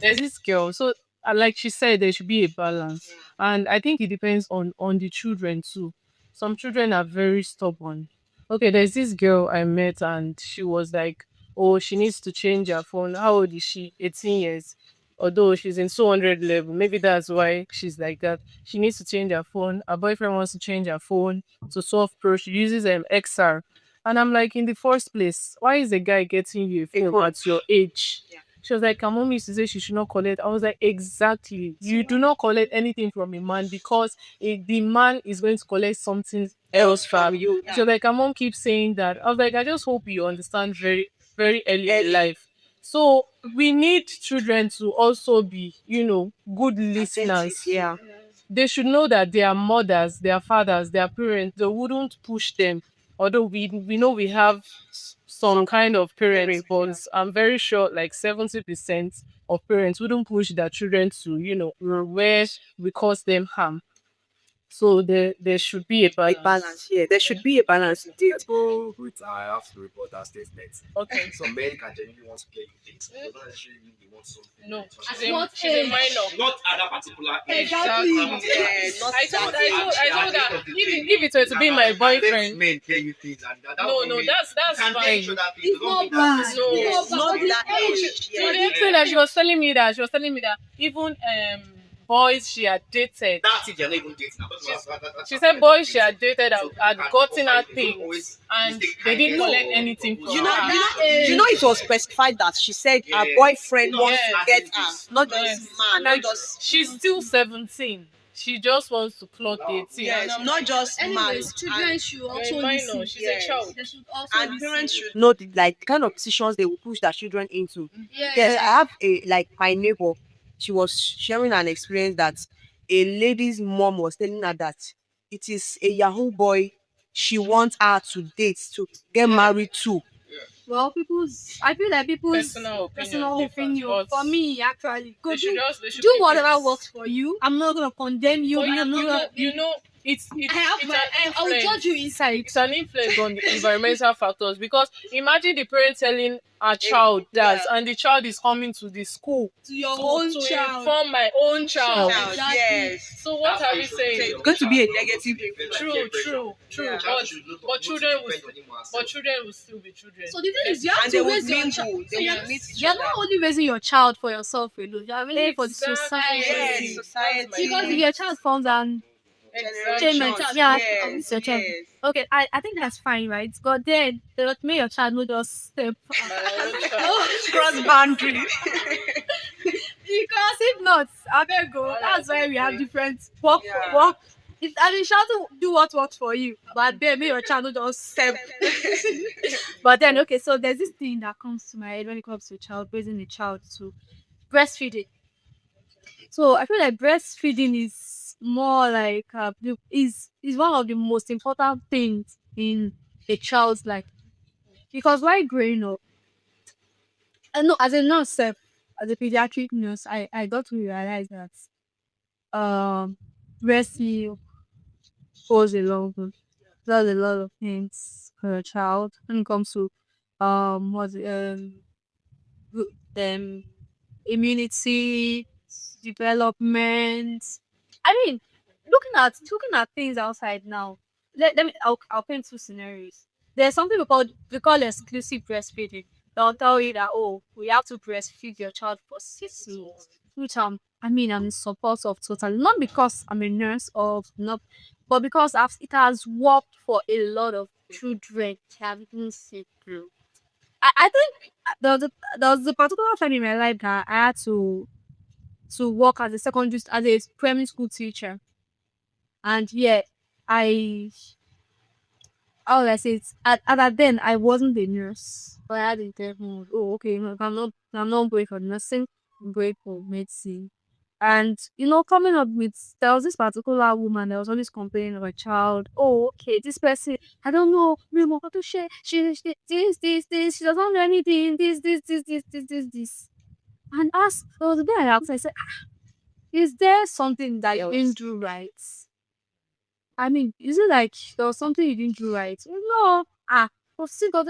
Speaker 3: There's this girl. So like she said, there should be a balance, and I think it depends on the children too. Some children are very stubborn. Okay, there's this girl I met, and she was like, oh, she needs to change her phone. How old is she? 18 years. Although she's in 200 level, maybe that's why she's like that. She needs to change her phone. Her boyfriend wants to change her phone to 12 Pro. She uses XR. And I'm like, in the first place, why is the guy getting you a phone at your age?
Speaker 4: Yeah.
Speaker 3: She was like, her mom used to say she should not collect. I was like, exactly. You do not collect anything from a man because the man is going to collect something else from you.
Speaker 4: Yeah.
Speaker 3: She was like, her mom keeps saying that. I was like, I just hope you understand very, very early in life. So we need children to also be, good listeners.
Speaker 4: yeah.
Speaker 3: They should know that their mothers, their fathers, their parents, they wouldn't push them. Although we know we have some kind of parents, but I'm very sure like 70% of parents wouldn't push their children to, where we cause them harm. So there should be a
Speaker 4: A
Speaker 3: balance.
Speaker 4: balance, yeah. There should be a balance indeed.
Speaker 5: People which I have to report that statement.
Speaker 3: Okay.
Speaker 5: Some men can genuinely want to play you things. They don't necessarily mean they want something.
Speaker 3: No,
Speaker 5: They
Speaker 3: she's
Speaker 5: want
Speaker 3: a, she's a minor.
Speaker 5: not at that particular age.
Speaker 3: Exactly.
Speaker 4: Yeah, not
Speaker 3: I told her if it were to be my boyfriend.
Speaker 5: Men tell you things and that
Speaker 3: No, that's
Speaker 5: can tell
Speaker 3: fine.
Speaker 5: each other things.
Speaker 2: It's
Speaker 5: They don't mean
Speaker 2: not
Speaker 5: that.
Speaker 2: bad.
Speaker 3: No.
Speaker 2: It's
Speaker 4: not
Speaker 2: but
Speaker 4: that
Speaker 2: the
Speaker 4: age.
Speaker 2: age.
Speaker 3: So
Speaker 4: Yeah.
Speaker 3: the thing that she was telling me that even boys she had dated.
Speaker 5: That's it, they're not even dating.
Speaker 3: She said boys she had dated
Speaker 5: So
Speaker 3: had
Speaker 5: people
Speaker 3: gotten
Speaker 5: can
Speaker 3: her
Speaker 5: offer you, they don't
Speaker 3: things
Speaker 5: always
Speaker 3: and
Speaker 5: mistake
Speaker 3: they didn't
Speaker 5: kindness
Speaker 3: collect
Speaker 5: for
Speaker 3: anything from
Speaker 4: You know,
Speaker 3: her.
Speaker 4: you know, it was specified that she said her
Speaker 5: Yeah.
Speaker 4: boyfriend
Speaker 5: No,
Speaker 4: wants to
Speaker 3: yes.
Speaker 4: get her, not just
Speaker 3: Yes.
Speaker 4: man, not just
Speaker 3: She's still 17. She just wants to clock 18.
Speaker 4: yes,
Speaker 3: And I'm
Speaker 4: not
Speaker 3: like,
Speaker 4: just man.
Speaker 2: Anyways, children should
Speaker 3: you're
Speaker 2: also
Speaker 3: a minor.
Speaker 2: listen.
Speaker 3: She's
Speaker 4: Yes.
Speaker 3: a child.
Speaker 2: They should also
Speaker 4: And
Speaker 2: listen.
Speaker 4: parents should know the like kind of decisions they will push their children into. Yes, I have a like my neighbor. She was sharing an experience that a lady's mom was telling her that it is a Yahoo boy she wants her to date to get married to.
Speaker 2: Well, I feel like people's
Speaker 3: Personal
Speaker 2: personal
Speaker 3: opinion
Speaker 2: opinion.
Speaker 3: differs, but
Speaker 2: For me, actually, go
Speaker 3: They should
Speaker 2: do,
Speaker 3: they should
Speaker 2: do
Speaker 3: keep
Speaker 2: whatever
Speaker 3: it.
Speaker 2: works for you. I'm not gonna condemn you.
Speaker 3: But
Speaker 2: I'm not gonna.
Speaker 3: it's
Speaker 2: I have
Speaker 3: it's
Speaker 2: my.
Speaker 3: an
Speaker 2: I will
Speaker 3: influence.
Speaker 2: judge you inside.
Speaker 3: It's an influence on the environmental factors because imagine the parent telling a child that and the child is coming to the school
Speaker 2: To your
Speaker 3: to,
Speaker 2: own
Speaker 3: to
Speaker 2: child.
Speaker 3: inform my own child.
Speaker 4: Child,
Speaker 2: Exactly.
Speaker 4: yes.
Speaker 3: So what are we
Speaker 4: So
Speaker 3: saying?
Speaker 4: it's going to be a negative influence.
Speaker 3: True.
Speaker 4: Yeah.
Speaker 3: But children will still be children.
Speaker 2: So the thing is, you have
Speaker 4: And they
Speaker 2: to
Speaker 4: will
Speaker 2: raise your
Speaker 4: mingle.
Speaker 2: child.
Speaker 4: They will meet each
Speaker 2: You're
Speaker 4: other.
Speaker 2: not only raising your child for yourself alone. You're raising for the
Speaker 3: Exactly.
Speaker 2: society.
Speaker 4: Yes, society.
Speaker 3: That's my
Speaker 2: Because
Speaker 3: point.
Speaker 2: if your child forms an
Speaker 4: Generations.
Speaker 2: yeah,
Speaker 4: Yes,
Speaker 2: your child.
Speaker 4: yes.
Speaker 2: Okay, I think that's fine, right? But then they don't make your child not just step.
Speaker 3: My own child.
Speaker 4: Cross boundary.
Speaker 2: Because if not, I beg go. That's why we have different work.
Speaker 4: Yeah.
Speaker 2: Work. If I mean, shout to do what works for you, but then make your child not just step. But then okay, so there's this thing that comes to my head when it comes to child raising a child too. breastfeeding. So I feel like breastfeeding is more like is one of the most important things in a child's life, because while growing up, I know as a nurse, sef, as a pediatric nurse, I got to realize that breast milk goes a long way, does a lot of things for a child when it comes to what's it, them immunity, development. I mean, looking at things outside now. Let me. I'll paint two scenarios. There's something we call exclusive breastfeeding. They'll tell you that, oh, we have to breastfeed your child for 6 months, which I'm in support of totally, not because I'm a nurse or not, but because it has worked for a lot of children having seen through. I think there was a particular time in my life that I had to work as a as a primary school teacher, and yeah, I how will I say it? At then I wasn't a nurse, but I had intention. Oh, okay, no, I'm not going for nursing, I'm going for medicine. And coming up with there was this particular woman that was always complaining of a child. Oh, okay, this person, I don't know, we want to share. She this. She doesn't know anything. This. And ask, there was a day I asked, I said, is there something that you didn't do right? I mean, is it like there was something you didn't do right? No. Still got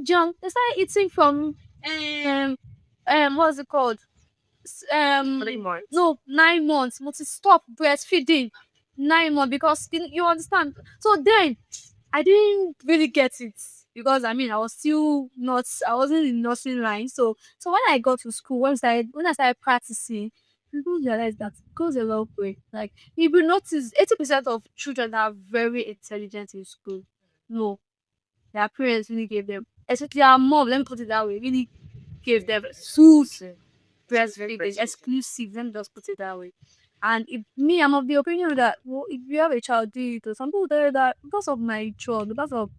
Speaker 2: junk. They started eating from what's it called? 3 months. No, 9 months. Must stop breastfeeding 9 months because you understand. So then I didn't really get it because I was still not I wasn't in nursing line. So when I got to school, when I started practicing, people realized that it goes a long way. Like if you notice 80% of children that are very intelligent in school. No, their parents really gave them, especially their mom, let me put it that way, really gave them food breastfeeding exclusive. Let me just put it that way. And if me, I'm of the opinion that, well, if you have a child, do it. Or some people tell you that because of my job, because of.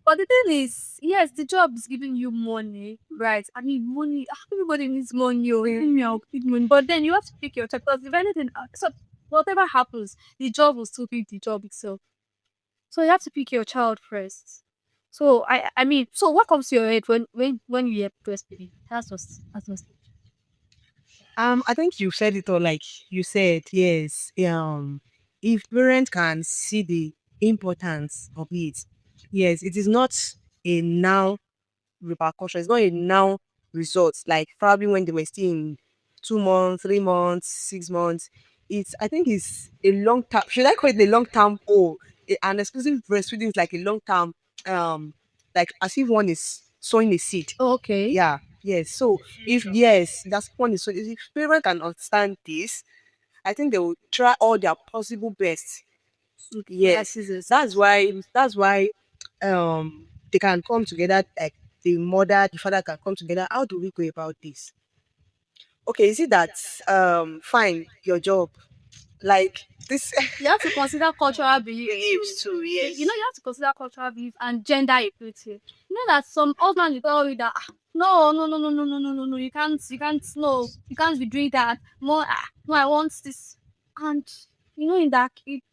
Speaker 2: But the thing is, yes, the job is giving you money, right? I mean, money. Everybody needs money. Oh, give me out, give money. But then you have to pick your child because if anything, so whatever happens, the job will still be the job itself. So you have to pick your child first. So so what comes to your head when you hear breastfeeding? That's just.
Speaker 4: I think you said it all. Like you said, yes. If parents can see the importance of it, yes, it is not a now repercussion. It's not a now result. Like probably when they were still in 2 months, 3 months, 6 months. I think it's a long term. Should I call it a long term goal? An exclusive breastfeeding is like a long term, like as if one is sowing a seed.
Speaker 2: Okay.
Speaker 4: Yeah. Yes. So if yes, that's one is so if parents can understand this, I think they will try all their possible best. Yes.
Speaker 2: Yes.
Speaker 4: That's why they can come together, like the mother, the father can come together. How do we go about this? Okay, is it that fine your job? Like this
Speaker 2: You have to consider cultural belief.
Speaker 4: beliefs too, yes.
Speaker 2: You have to consider cultural belief and gender equity. You know that some husband will tell you that, no, no, no, no, no, no, no, no, no, no, you can't be doing that. More, no, I want this. And in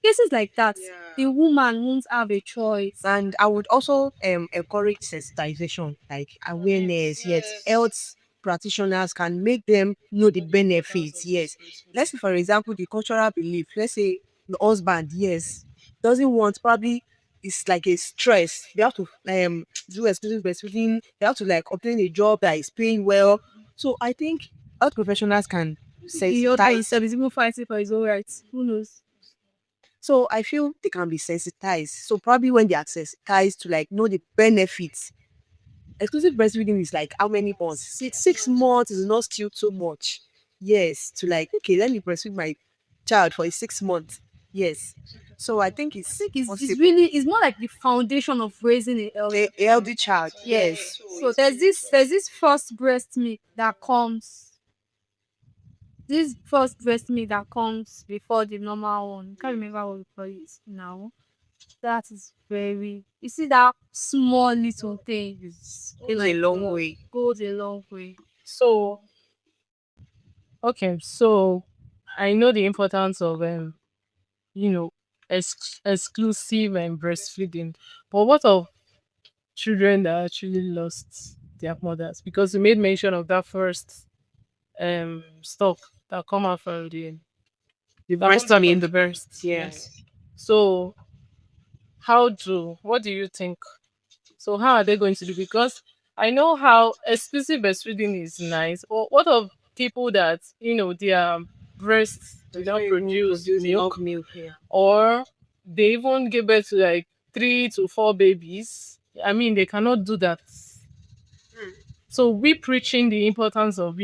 Speaker 2: cases like that, the
Speaker 4: Yeah.
Speaker 2: woman won't have a choice.
Speaker 4: And I would also encourage sensitization, like awareness. Yes, health practitioners can make them know the benefits. Yes, let's say for example the cultural belief. Let's say the husband, yes, doesn't want, probably it's like a stress. They have to do exclusive breastfeeding. They have to like obtain a job that is paying well. So I think health professionals can
Speaker 2: The other
Speaker 4: sensitize.
Speaker 2: himself is even fighting for his own rights. Who knows?
Speaker 4: So I feel they can be sensitized. So probably when they are sensitized to like know the benefits. Exclusive breastfeeding is like how many months? 6 months is not still too much. Yes, to like, okay, let me breastfeed my child for 6 months. Yes. So I think
Speaker 2: I
Speaker 4: it's
Speaker 2: think it's
Speaker 4: possible.
Speaker 2: really it's more like the foundation of raising a healthy
Speaker 4: A
Speaker 2: child.
Speaker 4: healthy child. Yes.
Speaker 2: So there's this first breast milk that comes. This first breast milk that comes before the normal one. Can't remember what we call it now. That is very. You see that small little thing is
Speaker 4: Goes a long way.
Speaker 2: goes a long way.
Speaker 3: So Okay, so I know the importance of you know, exclusive and breastfeeding. But what of children that actually lost their mothers? Because we made mention of that first stuff that come out from
Speaker 4: The
Speaker 3: that
Speaker 4: breast
Speaker 3: comes out in
Speaker 4: milk.
Speaker 3: the breast.
Speaker 4: Yeah.
Speaker 3: Yes. So what do you think? So how are they going to do? Because I know how exclusive breastfeeding is nice. Or what of people that their breasts did not produce
Speaker 4: Enough
Speaker 3: milk,
Speaker 4: milk. Yeah.
Speaker 3: or they even give birth to like 3 to 4 babies? I mean, they cannot do that. So we preaching the importance of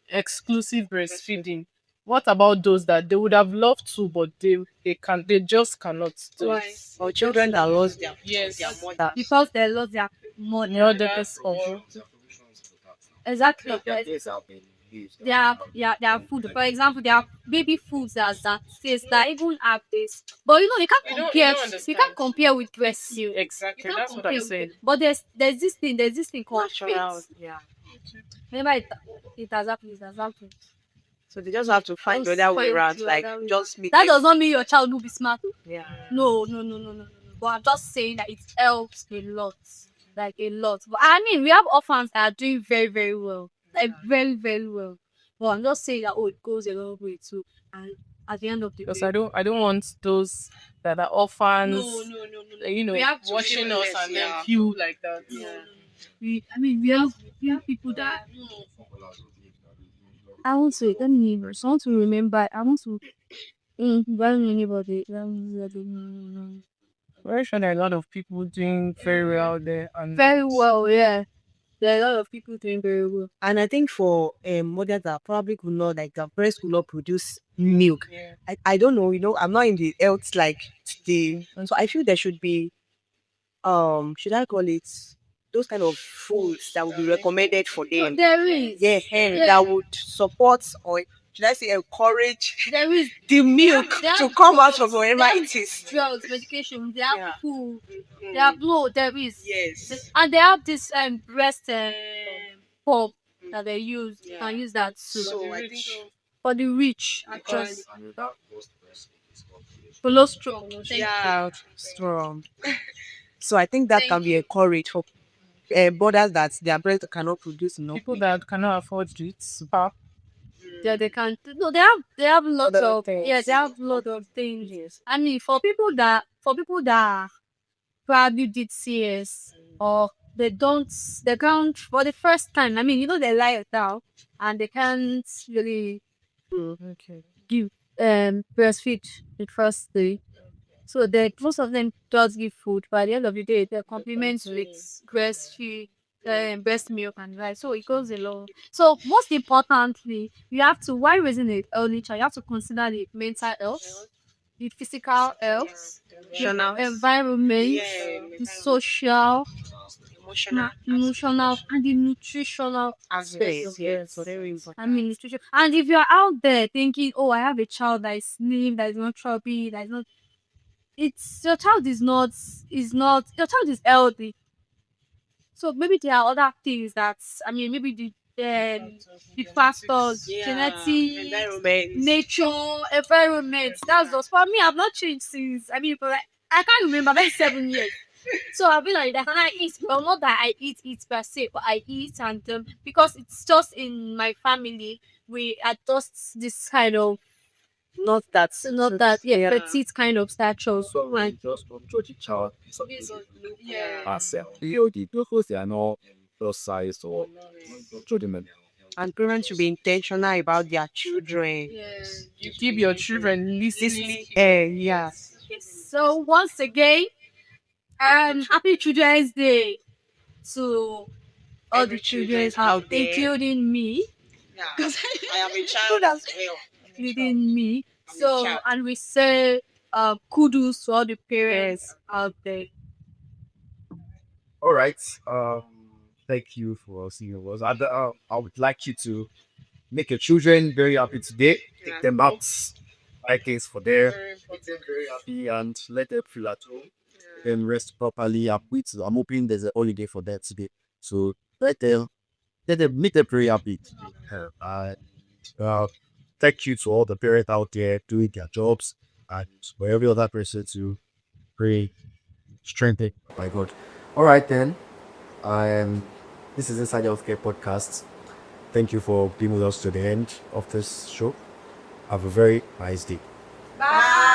Speaker 3: exclusive breastfeeding. What about those that they would have loved to, but they just cannot do it?
Speaker 2: Why?
Speaker 4: Or children that lost their
Speaker 3: Yes.
Speaker 4: mother.
Speaker 2: Because they lost their
Speaker 3: The
Speaker 2: mother.
Speaker 3: other person.
Speaker 1: There are provisions for that now.
Speaker 2: Exactly.
Speaker 5: Their days have been used.
Speaker 2: Their food. For example, there are baby foods that says that even have this. But you can't
Speaker 3: You
Speaker 2: compare.
Speaker 3: don't
Speaker 2: You can't
Speaker 3: understand.
Speaker 2: compare with breast milk. You
Speaker 3: Exactly.
Speaker 2: can't
Speaker 3: That's what I
Speaker 2: compare.
Speaker 3: said.
Speaker 2: But there's this thing called
Speaker 4: Natural.
Speaker 2: faith.
Speaker 4: Yeah.
Speaker 2: Remember it has happened. It has happened.
Speaker 4: So they just have to find the other way around. Like just make
Speaker 2: That
Speaker 4: them.
Speaker 2: does not mean your child will be smart.
Speaker 4: Yeah.
Speaker 2: No, no, no, no, no, no, no. But I'm just saying that it helps a lot. Like a lot. But I mean, we have orphans that are doing very, very well. Like very, very well. But I'm just saying that it goes a long way too. And at the end of the
Speaker 3: Because
Speaker 2: day,
Speaker 3: I don't want those that are orphans.
Speaker 2: no, no, no, no, no.
Speaker 3: You know,
Speaker 2: We have to
Speaker 3: watching
Speaker 2: feel
Speaker 3: us
Speaker 2: less,
Speaker 3: and
Speaker 4: yeah.
Speaker 3: then feel like that.
Speaker 2: no, no, no. We have people that
Speaker 1: Formulas of milk that
Speaker 2: I want to let me I want to remember I want to ban anybody.
Speaker 3: Very sure there are a lot of people doing very well out there, and
Speaker 2: Very well, yeah. There are a lot of people doing very well.
Speaker 4: And I think for mothers that probably could not, like the breast could not produce milk.
Speaker 3: yeah.
Speaker 4: I don't know, I'm not in the health like today. And so I feel there should be should I call it those kind of foods that would be recommended for them.
Speaker 2: There is.
Speaker 4: Yeah, that would support or should I say encourage
Speaker 2: There is.
Speaker 4: the milk
Speaker 2: They have
Speaker 4: to come out of
Speaker 2: they
Speaker 4: wherever
Speaker 2: have
Speaker 4: it is.
Speaker 2: drugs, medication, they have
Speaker 4: Yeah.
Speaker 2: food, they have blood, there is.
Speaker 4: Yes.
Speaker 2: And they have this breast pump that they use. You
Speaker 4: Yeah.
Speaker 2: can use that too.
Speaker 4: So I think
Speaker 2: For the rich,
Speaker 3: Because-
Speaker 2: actually.
Speaker 1: and that lost breastfeeding is called
Speaker 2: Colostrum.
Speaker 4: yeah, strong. So I think that can be encouraged for mothers that their breast cannot produce enough.
Speaker 3: people that cannot afford it,
Speaker 2: Yeah, they can. No, they have lots
Speaker 4: Other
Speaker 2: of
Speaker 4: things.
Speaker 2: yes, they have lots of things.
Speaker 4: Yes.
Speaker 2: I mean, for people that probably did CS or they can't for the first time. I mean, they lie down and they can't really
Speaker 3: okay.
Speaker 2: give breastfeed the first day. So most of them does give food, but at the end of the day, they complement with breastfeed, breast milk and rice. So it goes along. So most importantly, you have to while raising a early child, you have to consider the mental health, the physical health,
Speaker 4: Emotional.
Speaker 2: the environment,
Speaker 4: Yeah,
Speaker 2: the social,
Speaker 4: emotional
Speaker 2: emotional, and the nutritional
Speaker 4: aspects.
Speaker 2: of
Speaker 4: Yes,
Speaker 2: it.
Speaker 4: so very important.
Speaker 2: I mean nutrition. And if you're out there thinking, oh, I have a child that is slim, that is not chubby, that is not it's your child is not your child is healthy. So maybe there are other things that I mean maybe the factors, genetics,
Speaker 4: environment.
Speaker 2: nature, environment. That's just for me. I've not changed since for like I can't remember maybe 7 years. So I've been like that and I eat well not that I eat it per se, but I eat and because it's just in my family we adopt this kind of
Speaker 4: Not that.
Speaker 2: yeah, petite kind of stature. So like
Speaker 5: Just control the child.
Speaker 2: yeah.
Speaker 5: Herself. The glucose they are not plus size or control the men.
Speaker 4: And parents should be intentional about their children.
Speaker 3: You keep your children listening.
Speaker 4: Yeah.
Speaker 2: So once again, happy Children's Day to all
Speaker 4: Every
Speaker 2: the children
Speaker 4: children out there.
Speaker 2: including me,
Speaker 4: Because I am a child as well.
Speaker 2: including me.
Speaker 4: I'm a
Speaker 2: So
Speaker 4: child.
Speaker 2: and we say kudos to all the parents out there.
Speaker 5: All right. Thank you for seeing us. I would like you to make your children very happy today. Take them out, buy things for them, make them very happy, and let them feel at home. Then rest properly. I'm hoping there's a holiday for them today. So let them make them very happy today. Uh, thank you to all the parents out there doing their jobs, and for every other person to pray strengthen. My God. All right then. Um, this is Inside Healthcare Podcast. Thank you for being with us to the end of this show. Have a very nice day.
Speaker 4: Bye.